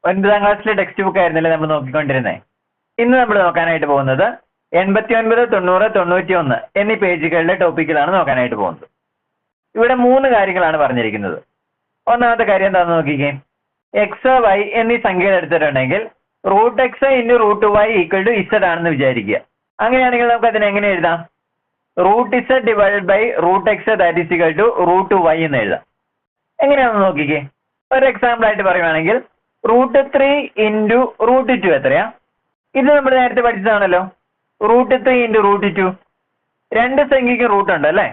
9ാം ക്ലാസ്സിലെ text book ആയിരുന്നല്ലേ നമ്മൾ നോക്കിക്കൊണ്ടിരുന്നത്. ഇന്ന് നമ്മൾ നോക്കാനായിട്ട് പോകുന്നത് 89, 90, 91 എന്നീ പേജുകളിലെ ടോപ്പിക്കിലാണ് നോക്കാനായിട്ട് പോകുന്നത്. ഇവിടെ 3 കാര്യങ്ങളാണ് പറഞ്ഞിരിക്കുന്നത്. ഒന്നാമത്തെ കാര്യം എന്താണെന്ന് നോക്കിക്കേ. എക്സ് വൈ എന്നീ സംഖ്യകൾ എടുത്തിട്ടുണ്ടെങ്കിൽ √x × √y = z ആണെന്ന് വിചാരിക്കുക. അങ്ങനെയാണെങ്കിൽ നമുക്ക് അതിനെ എങ്ങനെ എഴുതാം? √z / √x √y എന്ന് എഴുതാം. എങ്ങനെയാണെന്ന് നോക്കിക്കേ. ഒരു എക്സാമ്പിൾ ആയിട്ട് പറയുവാണെങ്കിൽ √3 × √2 എത്രയാ? ഇത് നമ്മൾ നേരത്തെ പഠിച്ചതാണല്ലോ. √3 × √2 രണ്ട് സംഖ്യയ്ക്ക് റൂട്ട് ഉണ്ട് അല്ലേ?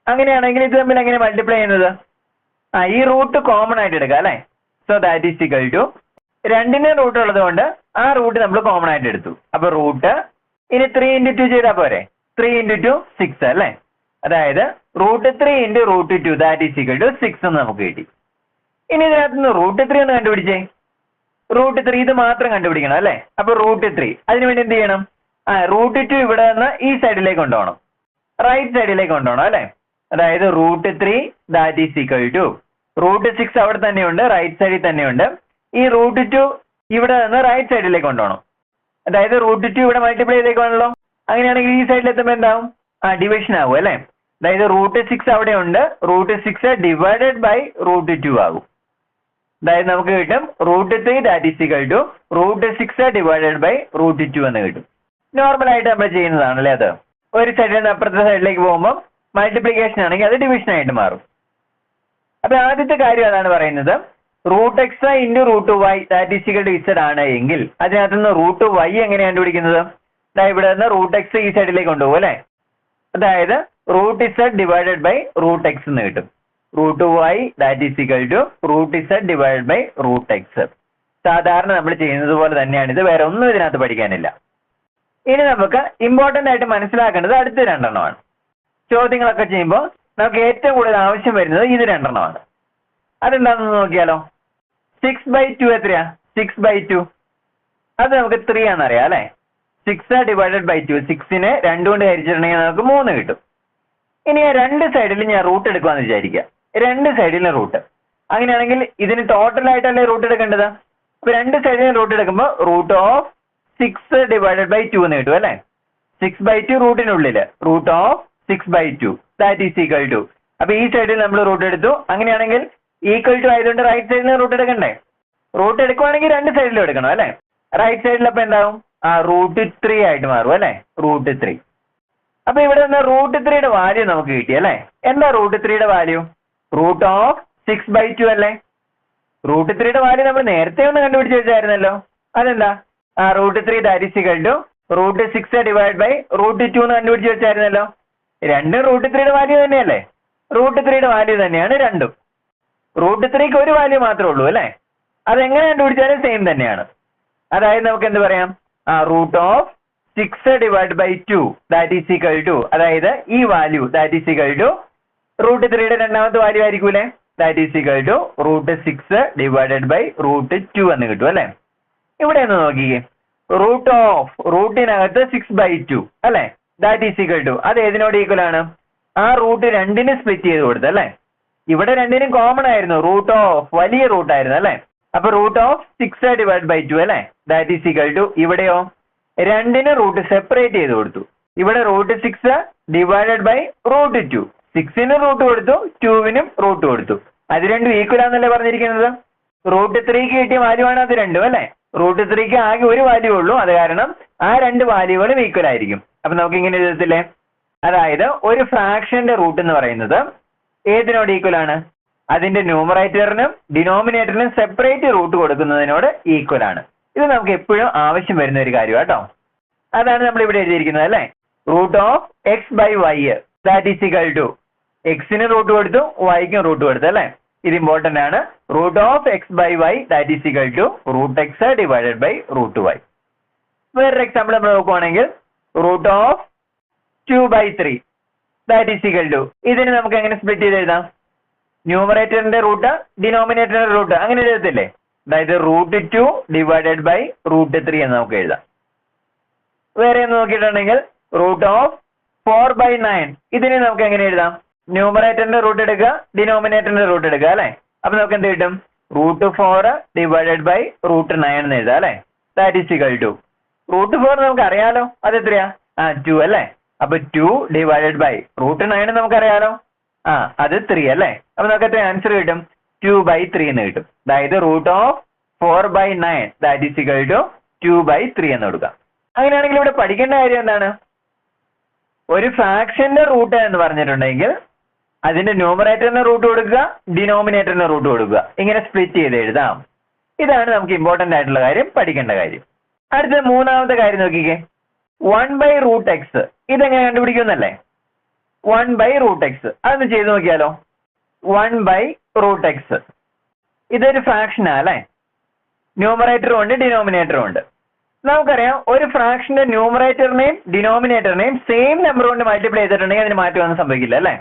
അങ്ങനെയാണെങ്കിൽ ഇത് തമ്മിൽ എങ്ങനെ മൾട്ടിപ്ലൈ ചെയ്യുന്നത്? ഈ റൂട്ട് കോമൺ ആയിട്ട് എടുക്കുക അല്ലേ? So that is equal to രണ്ടിനും റൂട്ട് ഉള്ളത് കൊണ്ട് ആ റൂട്ട് നമ്മൾ കോമൺ ആയിട്ട് എടുത്തു. അപ്പൊ റൂട്ട് ഇനി 3 × 2 ചെയ്താൽ പോരെ? 3 × 2 6 അല്ലേ? അതായത് √3 × √2 ദാറ്റ് ഈസ് ഈക്വൽ ടു 6 എന്ന് നമുക്ക് കിട്ടി. ഇനി ഇതിനകത്ത് നിന്ന് √3 ഒന്ന് കണ്ടുപിടിച്ചേ. √3 ഇത് മാത്രം കണ്ടുപിടിക്കണം അല്ലേ? അപ്പൊ √3 അതിനുവേണ്ടി എന്ത് ചെയ്യണം? √2 ഇവിടെ നിന്ന് ഈ സൈഡിലേക്ക് കൊണ്ടുപോകണം, റൈറ്റ് സൈഡിലേക്ക് കൊണ്ടുപോകണം അല്ലേ? അതായത് √3 ദാറ്റ് ഈസ് ഈക്വൽ ടു √6 അവിടെ തന്നെയുണ്ട്, റൈറ്റ് സൈഡിൽ തന്നെയുണ്ട്. ഈ √2 ഇവിടെ നിന്ന് റൈറ്റ് സൈഡിലേക്ക് കൊണ്ടുപോകണം. അതായത് √2 ഇവിടെ മൾട്ടിപ്ലൈ ചെയ്തേക്കാണല്ലോ. അങ്ങനെയാണെങ്കിൽ ഈ സൈഡിൽ എത്തുമ്പോൾ എന്താവും? ഡിവിഷൻ ആകും അല്ലേ? അതായത് √6 അവിടെ ഉണ്ട്, √6 ഡിവൈഡഡ് ബൈ √2 ആകും. അതായത് നമുക്ക് കിട്ടും √3 that is equal to √6 divided by √2 എന്ന് കിട്ടും. നോർമൽ ആയിട്ട് നമ്മൾ ചെയ്യുന്നതാണല്ലേ അത്. ഒരു സൈഡിൽ നിന്ന് അപ്പുറത്തെ സൈഡിലേക്ക് പോകുമ്പോൾ മൾട്ടിപ്ലിക്കേഷൻ ആണെങ്കിൽ അത് ഡിവിഷൻ ആയിട്ട് മാറും. അപ്പൊ ആദ്യത്തെ കാര്യം അതാണ് പറയുന്നത്. √x × √y that is equal to z ആണ് എങ്കിൽ അതിനകത്ത് നിന്ന് √y എങ്ങനെ കണ്ടുപിടിക്കുന്നത്? ഇവിടെ നിന്ന് √x ഈ സൈഡിലേക്ക് കൊണ്ടുപോകും അല്ലേ? അതായത് √z ഡിവൈഡഡ് ബൈ √x എന്ന് കിട്ടും. √y that is equal to √z divided by √x. സാധാരണ നമ്മൾ ചെയ്യുന്നത് പോലെ തന്നെയാണ് ഇത്, വേറെ ഒന്നും ഇതിനകത്ത് പഠിക്കാനില്ല. ഇനി നമുക്ക് ഇമ്പോർട്ടന്റ് ആയിട്ട് മനസ്സിലാക്കേണ്ടത് അടുത്ത രണ്ടെണ്ണമാണ്. ചോദ്യങ്ങളൊക്കെ ചെയ്യുമ്പോൾ നമുക്ക് ഏറ്റവും കൂടുതൽ ആവശ്യം വരുന്നത് ഇത് രണ്ടെണ്ണമാണ്. അതെന്താണെന്ന് നോക്കിയാലോ. 6/2 എത്രയാ? 6/2 അത് നമുക്ക് 3 ആണെന്നറിയാം അല്ലെ? 6 ഡിവൈഡഡ് ബൈ 2, 6നെ 2 കൊണ്ട് ഹരിച്ചിട്ടുണ്ടെങ്കിൽ നമുക്ക് 3 കിട്ടും. ഇനി രണ്ട് സൈഡിൽ ഞാൻ റൂട്ട് എടുക്കുവാന്ന് വിചാരിക്കുക. രണ്ട് സൈഡിലും റൂട്ട്. അങ്ങനെയാണെങ്കിൽ ഇതിന് ടോട്ടൽ ആയിട്ടല്ലേ റൂട്ട് എടുക്കേണ്ടത്? അപ്പൊ രണ്ട് സൈഡിലും റൂട്ട് എടുക്കുമ്പോൾ √6 ഡിവൈഡഡ് ബൈ 2 എന്ന് കിട്ടും അല്ലെ? 6/2 റൂട്ടിനുള്ളിൽ √6/2 ദാറ്റ് ഈസ് ഈക്വൽ ടു. അപ്പൊ ഈ സൈഡിൽ നമ്മൾ റൂട്ട് എടുത്തു. അങ്ങനെയാണെങ്കിൽ ഈക്വൽ ടു ആയതുകൊണ്ട് റൈറ്റ് സൈഡിൽ റൂട്ട് എടുക്കണ്ടേ? റൂട്ട് എടുക്കുവാണെങ്കിൽ രണ്ട് സൈഡിലും എടുക്കണം അല്ലെ? റൈറ്റ് സൈഡിൽ അപ്പൊ എന്താവും? √3 ആയിട്ട് മാറും അല്ലെ? √3. അപ്പൊ ഇവിടെ നിന്ന് √3യുടെ വാല്യൂ നമുക്ക് കിട്ടി അല്ലെ? എന്താ √3യുടെ വാല്യൂ? √6/2 അല്ലേ? √3യുടെ വാല്യൂ നമ്മൾ നേരത്തെ ഒന്ന് കണ്ടുപിടിച്ച് വെച്ചായിരുന്നല്ലോ. അതെന്താ? √3 that is equal to √6 divide by √2 എന്ന് കണ്ടുപിടിച്ച് വെച്ചായിരുന്നല്ലോ. രണ്ടും √3യുടെ വാല്യൂ തന്നെയല്ലേ? √3യുടെ വാല്യൂ തന്നെയാണ് രണ്ടും. √3ക്ക് ഒരു വാല്യൂ മാത്രമേ ഉള്ളൂ അല്ലെ? അതെങ്ങനെ കണ്ടുപിടിച്ചാലും സെയിം തന്നെയാണ്. അതായത് നമുക്ക് എന്ത് പറയാം? √6 divide by 2 that is equal to, അതായത് ഈ value that is equal to √3യുടെ രണ്ടാമത്തെ വാല്യൂ ആയിരിക്കൂലേ? That is equal to √6 divided by √2 എന്ന് കിട്ടും അല്ലെ? ഇവിടെ ഒന്ന് നോക്കിക്കേ. റൂട്ടിനകത്ത് 6/2 അല്ലെ? ദാറ്റ് ഈസ് ഈക്വൽ ടു അത് ഏതിനോട് ഈക്വൽ ആണ്? ആ റൂട്ട് രണ്ടിന് സ്പ്ലിറ്റ് ചെയ്ത് കൊടുത്തു അല്ലെ? ഇവിടെ രണ്ടിനും കോമൺ ആയിരുന്നു, വലിയ റൂട്ട് ആയിരുന്നു അല്ലെ? അപ്പൊ √6 ഡിവൈഡ് ബൈ 2 അല്ലെ? ദാറ്റ് ഈസ് ഈക്വൽ ടു ഇവിടെയോ രണ്ടിന് റൂട്ട് സെപ്പറേറ്റ് ചെയ്ത് കൊടുത്തു. ഇവിടെ √6 ഡിവൈഡഡ് ബൈ √2, 6ന് റൂട്ട് കൊടുത്തു, 2വിനും റൂട്ട് കൊടുത്തു. അത് രണ്ടും ഈക്വൽ ആണെന്നല്ലേ പറഞ്ഞിരിക്കുന്നത്? √3ക്ക് കിട്ടിയ വാല്യൂ ആണ് അത് രണ്ടും അല്ലെ? √3ക്ക് ആകെ ഒരു വാല്യൂ ഉള്ളൂ, അത് കാരണം ആ രണ്ട് വാല്യൂകളും ഈക്വൽ ആയിരിക്കും. അപ്പൊ നമുക്ക് ഇങ്ങനെ എഴുതത്തില്ലേ? അതായത് ഒരു ഫ്രാക്ഷന്റെ റൂട്ട് എന്ന് പറയുന്നത് ഏതിനോട് ഈക്വൽ ആണ്? അതിന്റെ ന്യൂമറേറ്ററിനും ഡിനോമിനേറ്ററിനും സെപ്പറേറ്റ് റൂട്ട് കൊടുക്കുന്നതിനോട് ഈക്വൽ ആണ്. ഇത് നമുക്ക് എപ്പോഴും ആവശ്യം വരുന്ന ഒരു കാര്യം കേട്ടോ. അതാണ് നമ്മൾ ഇവിടെ എഴുതിയിരിക്കുന്നത് അല്ലെ? √x/y that is equal to എക്സിന് റൂട്ട് കൊടുത്തു, വൈക്കും റൂട്ട് കൊടുത്തു അല്ലെ? ഇത് ഇമ്പോർട്ടന്റ് ആണ്. √x/y that is equal to √x divided by √y. വേറൊരു എക്സാമ്പിൾ നമ്മൾ നോക്കുവാണെങ്കിൽ √2/3 ദാറ്റ് ഈസ് ഈക്വൽ ടു ഇതിന് നമുക്ക് എങ്ങനെ സ്പ്ലിറ്റ് ചെയ്ത് എഴുതാം? ന്യൂമറേറ്ററിന്റെ റൂട്ട് ഡിനോമിനേറ്ററിന്റെ റൂട്ട് അങ്ങനെ എഴുതത്തില്ലേ? അതായത് √2 ഡിവൈഡഡ് ബൈ √3 എന്ന് നമുക്ക് എഴുതാം. വേറെ ഒന്ന് നോക്കിയിട്ടുണ്ടെങ്കിൽ √4/9 ഇതിന് നമുക്ക് എങ്ങനെ എഴുതാം? ന്യൂമറേറ്ററിന്റെ റൂട്ട് എടുക്കുക, ഡിനോമിനേറ്ററിന്റെ റൂട്ട് എടുക്കുക അല്ലെ? അപ്പൊ നമുക്ക് എന്ത് കിട്ടും? √4 ഡിവൈഡഡ് ബൈ √9 എന്ന് എഴുതാം അല്ലെ. ദാറ്റ് ഈസ് ഈക്വൽ ടു √4 നമുക്ക് അറിയാലോ, അത് എത്രയാ? 2 അല്ലേ. അപ്പൊ 2 ഡിവൈഡഡ് ബൈ √9 നമുക്കറിയാലോ, അത് 3 അല്ലേ. അപ്പൊ നമുക്ക് എത്ര ആൻസർ കിട്ടും? 2/3 എന്ന് കിട്ടും. അതായത് √4/9 ദാറ്റ് ഈസ് ഈക്വൽ ടു 2/3 എന്ന് കൊടുക്കാം. അങ്ങനെയാണെങ്കിൽ ഇവിടെ പഠിക്കേണ്ട കാര്യം എന്താണ്? ഒരു ഫ്രാക്ഷന്റെ റൂട്ട് എന്ന് പറഞ്ഞിട്ടുണ്ടെങ്കിൽ അതിന്റെ ന്യൂമറേറ്ററിന് റൂട്ട് കൊടുക്കുക, ഡിനോമിനേറ്ററിന് റൂട്ട് കൊടുക്കുക, ഇങ്ങനെ സ്പ്ലിറ്റ് ചെയ്ത് എഴുതാം. ഇതാണ് നമുക്ക് ഇമ്പോർട്ടന്റ് ആയിട്ടുള്ള കാര്യം, പഠിക്കേണ്ട കാര്യം. അടുത്ത മൂന്നാമത്തെ കാര്യം നോക്കിക്കേ, 1/√x ഇതെങ്ങനെ കണ്ടുപിടിക്കുന്നല്ലേ? 1/√x അതൊന്ന് ചെയ്ത് നോക്കിയാലോ. 1/√x ഇതൊരു ഫ്രാക്ഷനാ അല്ലെ. ന്യൂമറേറ്ററും ഉണ്ട് ഡിനോമിനേറ്ററും ഉണ്ട്. നമുക്കറിയാം ഒരു ഫ്രാക്ഷന്റെ ന്യൂമറേറ്ററിനെയും ഡിനോമിനേറ്ററിനെയും സെയിം നമ്പർ കൊണ്ട് മൾട്ടിപ്ലൈ ചെയ്തിട്ടുണ്ടെങ്കിൽ അതിന് മാറ്റമൊന്നും സംഭവിക്കില്ല അല്ലെ.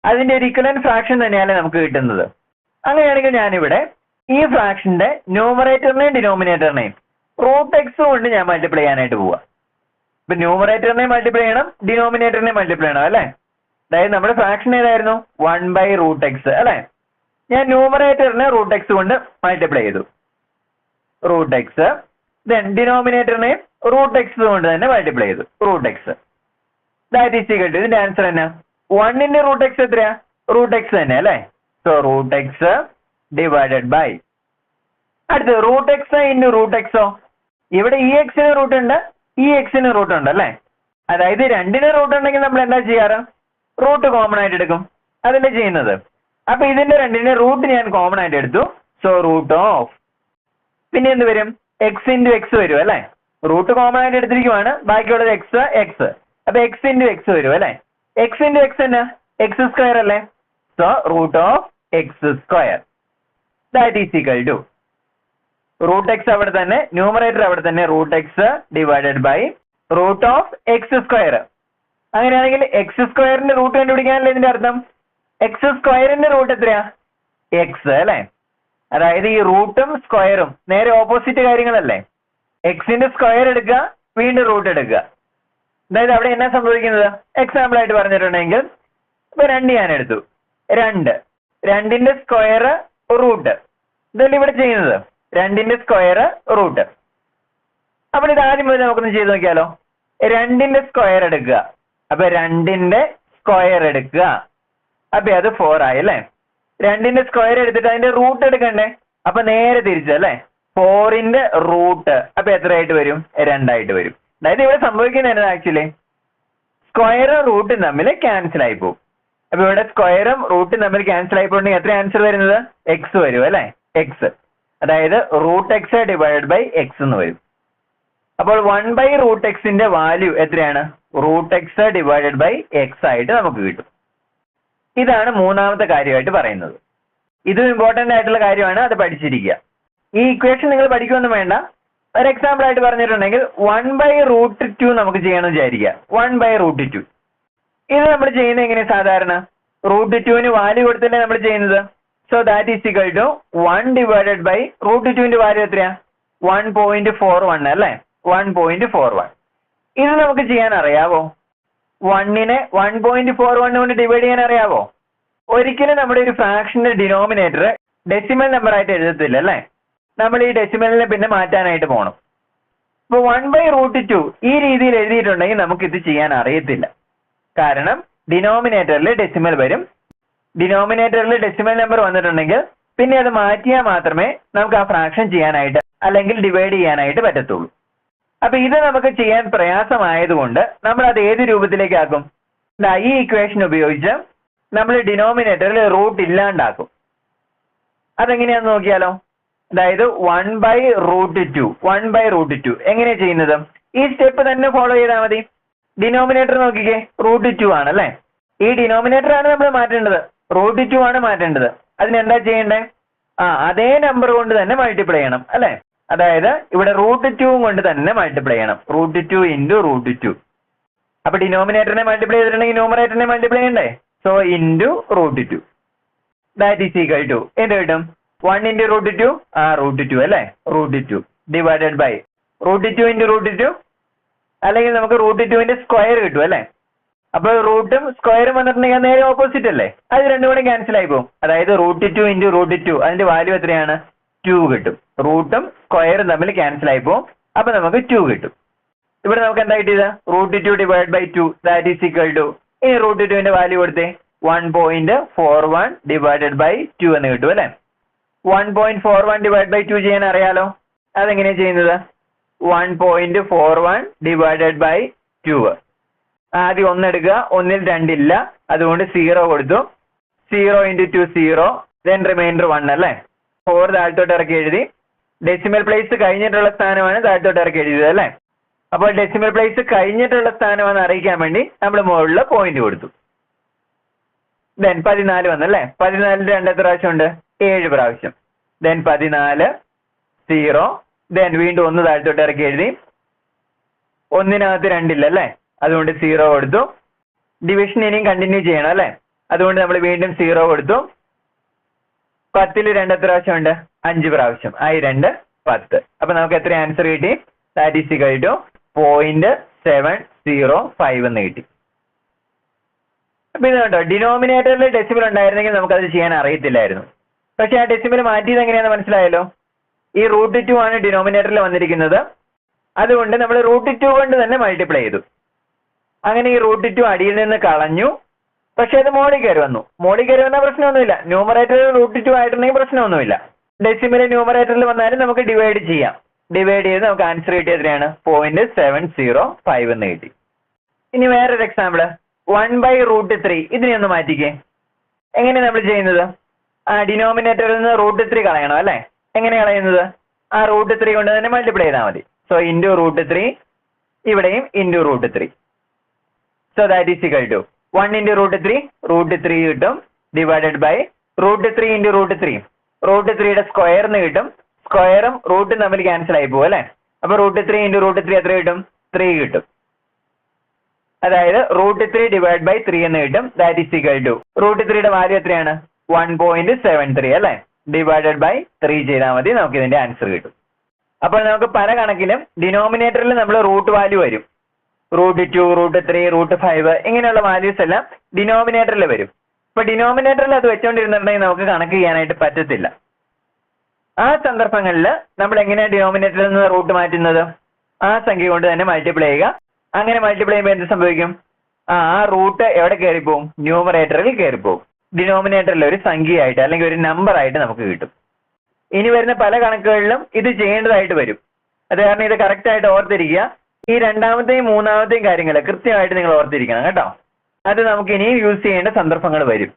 അതിന്റെ ഒരു ഇക്വലന്റ് ഫ്രാക്ഷൻ തന്നെയല്ലേ നമുക്ക് കിട്ടുന്നത്. അങ്ങനെയാണെങ്കിൽ ഞാനിവിടെ ഈ ഫ്രാക്ഷന്റെ ന്യൂമറേറ്ററിനെയും ഡിനോമിനേറ്ററിനെയും √x കൊണ്ട് ഞാൻ മൾട്ടിപ്ലൈ ചെയ്യാനായിട്ട് പോവാ. ഇപ്പൊ ന്യൂമറേറ്ററിനെ മൾട്ടിപ്ലൈ ചെയ്യണം, ഡിനോമിനേറ്ററിനെ മൾട്ടിപ്ലൈ ചെയ്യണം അല്ലെ. അതായത് നമ്മുടെ ഫ്രാക്ഷൻ ഏതായിരുന്നു? 1/√x അല്ലെ. ഞാൻ ന്യൂമറേറ്ററിനെ √x കൊണ്ട് മൾട്ടിപ്ലൈ ചെയ്തു, √x. ദെൻ ഡിനോമിനേറ്ററിനെയും √x കൊണ്ട് തന്നെ മൾട്ടിപ്ലൈ ചെയ്തു, √x. That is equal to ഇതിന്റെ ആൻസർ തന്നെ 1 × √x എത്രയാ? √x തന്നെ അല്ലെ. സോ √x ഡിവൈഡഡ് ബൈ അടുത്ത് √x × √x. ഇവിടെ ഈ എക്സിന് റൂട്ട് ഉണ്ട്, ഈ എക്സിന് റൂട്ട് ഉണ്ട് അല്ലെ. അതായത് രണ്ടിന് റൂട്ട് ഉണ്ടെങ്കിൽ നമ്മൾ എന്താ ചെയ്യാറ്? റൂട്ട് കോമൺ ആയിട്ട് എടുക്കും, അതല്ലേ ചെയ്യുന്നത്. അപ്പൊ ഇതിന്റെ രണ്ടിന്റെ റൂട്ട് ഞാൻ കോമൺ ആയിട്ട് എടുത്തു. സോ √, പിന്നെ എന്ത് വരും? x × x വരും അല്ലെ. റൂട്ട് കോമൺ ആയിട്ട് എടുത്തിരിക്കുവാണ്, ബാക്കിയുള്ളത് x. അപ്പൊ x × x വരും അല്ലെ. x × x എന്നാ? x² അല്ലേ. So √x². That is equal to √x അവിടെ തന്നെ, ന്യൂമറേറ്റർ അവിടെ തന്നെ, √x ഡിവൈഡഡ് ബൈ √x². അങ്ങനെയാണെങ്കിൽ x²ന്റെ റൂട്ട് കണ്ടുപിടിക്കാനല്ലേ ഇതിന്റെ അർത്ഥം. x²ന്റെ റൂട്ട് എത്രയാ? x അല്ലെ. അതായത് ഈ റൂട്ടും സ്ക്വയറും നേരെ ഓപ്പോസിറ്റ് കാര്യങ്ങളല്ലേ. എക്സിന്റെ സ്ക്വയർ എടുക്കുക, വീണ്ടും റൂട്ട് എടുക്കുക. അതായത് അവിടെ എന്നാ സംഭവിക്കുന്നത്? എക്സാമ്പിൾ ആയിട്ട് പറഞ്ഞിട്ടുണ്ടെങ്കിൽ ഇപ്പൊ 2 ഞാൻ എടുത്തു, 2ന്റെ സ്ക്വയർ റൂട്ട്, ഇതല്ലേ ഇവിടെ ചെയ്യുന്നത്. 2ന്റെ സ്ക്വയർ റൂട്ട്. അപ്പോൾ ഇത് ആദ്യം മുതൽ നമുക്കൊന്ന് ചെയ്ത് നോക്കിയാലോ. 2ന്റെ സ്ക്വയർ എടുക്കുക, അപ്പൊ 2ന്റെ സ്ക്വയർ എടുക്കുക, അപ്പൊ അത് 4 ആയി അല്ലേ. 2ന്റെ സ്ക്വയർ എടുത്തിട്ട് അതിന്റെ റൂട്ട് എടുക്കണ്ടേ, അപ്പൊ നേരെ തിരിച്ചല്ലേ. 4ന്റെ റൂട്ട് അപ്പൊ എത്രയായിട്ട് വരും? 2 ആയിട്ട് വരും. അതായത് ഇവിടെ സംഭവിക്കുന്നത് ആക്ച്വലി സ്ക്വയറും റൂട്ടും തമ്മിൽ ക്യാൻസൽ ആയി പോകും. അപ്പൊ ഇവിടെ സ്ക്വയറും റൂട്ടും തമ്മിൽ ക്യാൻസൽ ആയി പോകണമെങ്കിൽ എത്ര ആൻസർ വരുന്നത്? x വരും അല്ലെ. x, അതായത് √x ഡിവൈഡഡ് ബൈ x എന്ന് വരും. അപ്പോൾ 1/√x വാല്യൂ എത്രയാണ്? √x ഡിവൈഡഡ് ബൈ x ആയിട്ട് നമുക്ക് കിട്ടും. ഇതാണ് മൂന്നാമത്തെ കാര്യമായിട്ട് പറയുന്നത്. ഇതും ഇമ്പോർട്ടന്റ് ആയിട്ടുള്ള കാര്യമാണ്, അത് പഠിച്ചിരിക്കുക. ഈ ഇക്വേഷൻ നിങ്ങൾ പഠിക്കുമെന്ന് വേണ്ട. ഒരു എക്സാമ്പിൾ ആയിട്ട് പറഞ്ഞിട്ടുണ്ടെങ്കിൽ 1/√2 നമുക്ക് ചെയ്യണമെന്ന് വിചാരിക്കുക. 1/√2 ഇത് നമ്മൾ ചെയ്യുന്നത് എങ്ങനെ? സാധാരണ √2ന് വാല്യൂ കൊടുത്തല്ലേ നമ്മൾ ചെയ്യുന്നത്. So that is equal to 1 divided by √2ന്റെ വാല്യൂ എത്രയാ? 1.41 അല്ലേ. 1.41. ഇത് നമുക്ക് ചെയ്യാൻ അറിയാവോ? 1നെ 1.41 കൊണ്ട് ഡിവൈഡ് ചെയ്യാൻ അറിയാവോ? ഒരിക്കലും നമ്മുടെ ഒരു ഫ്രാക്ഷന്റെ ഡിനോമിനേറ്റർ ഡെസിമൽ നമ്പർ ആയിട്ട് എഴുതത്തില്ല അല്ലേ. നമ്മൾ ഈ ഡെസിമലിനെ പിന്നെ മാറ്റാനായിട്ട് പോകണം. ഇപ്പൊ 1/√2 ഈ രീതിയിൽ എഴുതിയിട്ടുണ്ടെങ്കിൽ നമുക്ക് ഇത് ചെയ്യാൻ അറിയത്തില്ല. കാരണം ഡിനോമിനേറ്ററിൽ ഡെസിമൽ വരും. ഡിനോമിനേറ്ററിൽ ഡെസിമൽ നമ്പർ വന്നിട്ടുണ്ടെങ്കിൽ പിന്നെ അത് മാറ്റിയാൽ മാത്രമേ നമുക്ക് ആ ഫ്രാക്ഷൻ ചെയ്യാനായിട്ട് അല്ലെങ്കിൽ ഡിവൈഡ് ചെയ്യാനായിട്ട് പറ്റത്തുള്ളൂ. അപ്പൊ ഇത് നമുക്ക് ചെയ്യാൻ പ്രയാസമായതുകൊണ്ട് നമ്മൾ അത് ഏത് രൂപത്തിലേക്കാക്കും? ഈ ഇക്വേഷൻ ഉപയോഗിച്ച് നമ്മൾ ഡിനോമിനേറ്ററിൽ റൂട്ട് ഇല്ലാണ്ടാക്കും. അതെങ്ങനെയാന്ന് നോക്കിയാലോ. അതായത് 1/√2 എങ്ങനെയാ ചെയ്യുന്നത്? ഈ സ്റ്റെപ്പ് തന്നെ ഫോളോ ചെയ്താൽ മതി. ഡിനോമിനേറ്റർ നോക്കിക്കേ, √2 ആണല്ലേ. ഈ ഡിനോമിനേറ്റർ ആണ് നമ്മൾ മാറ്റേണ്ടത്, √2 ആണ് മാറ്റേണ്ടത്. അതിനെന്താ ചെയ്യണ്ടേ? അതേ നമ്പർ കൊണ്ട് തന്നെ മൾട്ടിപ്ലൈ ചെയ്യണം അല്ലെ. അതായത് ഇവിടെ √2 കൊണ്ട് തന്നെ മൾട്ടിപ്ലൈ ചെയ്യണം. √2 × √2. അപ്പൊ ഡിനോമിനേറ്ററിനെ മൾട്ടിപ്ലൈ ചെയ്തിട്ടുണ്ടെങ്കിൽ ന്യൂമറേറ്ററിനെ മൾട്ടിപ്ലൈ ചെയ്യണ്ടേ. So ×√2 that is equal to എന്ത് കിട്ടും? 1 × √2 √2 അല്ലെ. √2 ഡിവൈഡഡ് ബൈ √2 × √2, അല്ലെങ്കിൽ നമുക്ക് √2ന്റെ സ്ക്വയർ കിട്ടും അല്ലെ. അപ്പോൾ റൂട്ടും സ്ക്വയറും വന്നിട്ടുണ്ടെങ്കിൽ നേരെ ഓപ്പോസിറ്റ് അല്ലേ, അത് രണ്ടും കൂടെ ക്യാൻസൽ ആയി പോകും. അതായത് √2 × √2 അതിന്റെ വാല്യൂ എത്രയാണ്? 2 കിട്ടും. റൂട്ടും സ്ക്വയറും തമ്മിൽ ക്യാൻസൽ ആയി പോകും. അപ്പൊ നമുക്ക് 2 കിട്ടും. ഇവിടെ നമുക്ക് എന്താ കിട്ടിയത്? √2 / 2 ദാറ്റ് ഈസ് ഈക്വൽ ടു, ഇനി √2ന്റെ വാല്യൂ കൊടുത്തേ 1.41 / 2 എന്ന് കിട്ടും അല്ലെ. 1.41 / 2 ചെയ്യാൻ അറിയാലോ. അതെങ്ങനെയാ ചെയ്യുന്നത്? 1.41 / 2. ആദ്യം 1 എടുക്കുക, 1ൽ 2 ഇല്ല, അതുകൊണ്ട് 0 കൊടുത്തു. 0 × 2 0, then റിമൈൻഡർ 1 അല്ലേ. 4 താഴത്തോട്ട് ഇറക്കി എഴുതി. ഡെസിമൽ പ്ലേസ് കഴിഞ്ഞിട്ടുള്ള സ്ഥാനമാണ് താഴത്തോട്ട് ഇറക്കി എഴുതിയത് അല്ലേ. അപ്പോൾ ഡെസിമൽ പ്ലേസ് കഴിഞ്ഞിട്ടുള്ള സ്ഥാനമാണെന്ന് അറിയിക്കാൻ വേണ്ടി നമ്മൾ മുകളിൽ പോയിന്റ് കൊടുത്തു. ദെൻ 14 വന്നല്ലേ. 14ന്റെ 2 എത്ര പ്രാവശ്യം ഉണ്ട്? 7 പ്രാവശ്യം. ദെൻ 14 0, ദെൻ വീണ്ടും 1 താഴത്തോട്ട് ഇറക്കി എഴുതി. 1നകത്ത് 2 ഇല്ല അല്ലേ, അതുകൊണ്ട് 0 കൊടുത്തു. ഡിവിഷൻ ഇനിയും കണ്ടിന്യൂ ചെയ്യണം അല്ലേ, അതുകൊണ്ട് നമ്മൾ വീണ്ടും 0 കൊടുത്തു. 10ൽ 2 എത്ര പ്രാവശ്യം ഉണ്ട്? 5 പ്രാവശ്യം. ആയി 2 10. അപ്പൊ നമുക്ക് എത്ര ആൻസർ കിട്ടി? ദാറ്റ് ഈസ് ഈക്വൽ ടു 0.705 എന്ന് കിട്ടി. അപ്പൊ ഇത് കണ്ടോ, ഡിനോമിനേറ്ററിൽ ഡെസിമൽ ഉണ്ടായിരുന്നെങ്കിൽ നമുക്കത് ചെയ്യാൻ അറിയത്തില്ലായിരുന്നു. പക്ഷെ ആ ഡെസിമൽ മാറ്റിയത് എങ്ങനെയാണെന്ന് മനസ്സിലായല്ലോ. ഈ √2 ആണ് ഡിനോമിനേറ്ററിൽ വന്നിരിക്കുന്നത്, അതുകൊണ്ട് നമ്മൾ √2 കൊണ്ട് തന്നെ മൾട്ടിപ്ലൈ ചെയ്തു. അങ്ങനെ ഈ √2 അടിയിൽ നിന്ന് കളഞ്ഞു. പക്ഷെ അത് മോളിൽ കയറി വന്നു. മോളിൽ കയറി വന്നാൽ പ്രശ്നമൊന്നുമില്ല. ന്യൂമറേറ്ററിൽ √2 ആയിട്ടുണ്ടെങ്കിൽ പ്രശ്നമൊന്നുമില്ല. ഡെസിമൽ ന്യൂമറേറ്ററിൽ വന്നാലും നമുക്ക് ഡിവൈഡ് ചെയ്യാം. ഡിവൈഡ് ചെയ്ത് നമുക്ക് ആൻസർ കിട്ടിയത് എത്രയാണ്? 0.705 എന്ന് കിട്ടി. ഇനി വേറൊരു എക്സാമ്പിൾ, 1/√3. ഇതിനെ ഒന്ന് മാറ്റിക്കേ. എങ്ങനെ നമ്മൾ ചെയ്യുന്നത്? ഡിനോമിനേറ്ററിൽ നിന്ന് √3 കളയണം അല്ലേ. എങ്ങനെ കളയുന്നത്? ആ √3 കൊണ്ട് തന്നെ മൾട്ടിപ്ലൈ ചെയ്താൽ മതി. സോ ഇൻറ്റു √3, ഇവിടെയും into √3. So that is equal to 1 × √3 കിട്ടും, ഡിവൈഡഡ് ബൈ √3 × √3. √3യുടെ സ്ക്വയറിന് കിട്ടും. സ്ക്വയറും റൂട്ടും തമ്മിൽ ക്യാൻസൽ ആയി പോകും അല്ലെ. അപ്പൊ √3 × √3 എത്ര കിട്ടും? 3 കിട്ടും. അതായത് √3 / 3 എന്ന് കിട്ടും. ദാറ്റ് ഈസ് ഈക്വൽ ടു √3യുടെ വാല്യൂ എത്രയാണ്? 1.73 അല്ലെ. ഡിവൈഡഡ് ബൈ 3 ചെയ്താൽ മതി, നമുക്ക് ഇതിന്റെ ആൻസർ കിട്ടും. അപ്പോൾ നമുക്ക് പല കണക്കിലും ഡിനോമിനേറ്ററിൽ നമ്മൾ റൂട്ട് വാല്യൂ വരും. √2, √3, √5 ഇങ്ങനെയുള്ള വാല്യൂസ് എല്ലാം ഡിനോമിനേറ്ററിൽ വരും. ഇപ്പൊ ഡിനോമിനേറ്ററിൽ അത് വെച്ചുകൊണ്ടിരുന്നിട്ടുണ്ടെങ്കിൽ നമുക്ക് കണക്ക് ചെയ്യാനായിട്ട് പറ്റത്തില്ല. ആ സന്ദർഭങ്ങളിൽ നമ്മൾ എങ്ങനെയാണ് ഡിനോമിനേറ്ററിൽ നിന്ന് റൂട്ട് മാറ്റുന്നത്? ആ സംഖ്യ കൊണ്ട് തന്നെ മൾട്ടിപ്ലൈ ചെയ്യുക. അങ്ങനെ മൾട്ടിപ്ലൈ ചെയ്യുമ്പോൾ എന്ത് സംഭവിക്കും? ആ റൂട്ട് എവിടെ കയറിപ്പോവും? ന്യൂമറേറ്ററിൽ കയറിപ്പോവും. ഡിനോമിനേറ്ററിൽ ഒരു സംഖ്യയായിട്ട് അല്ലെങ്കിൽ ഒരു നമ്പർ ആയിട്ട് നമുക്ക് കിട്ടും. ഇനി വരുന്ന പല കണക്കുകളിലും ഇത് ചെയ്യേണ്ടതായിട്ട് വരും. അത് കാരണം ഇത് കറക്റ്റ് ആയിട്ട് ഓർത്തിരിക്കുക. ഈ രണ്ടാമത്തെയും മൂന്നാമത്തെയും കാര്യങ്ങൾ കൃത്യമായിട്ട് നിങ്ങൾ ഓർത്തിരിക്കണം കേട്ടോ. അത് നമുക്ക് ഇനിയും യൂസ് ചെയ്യേണ്ട സന്ദർഭങ്ങൾ വരും.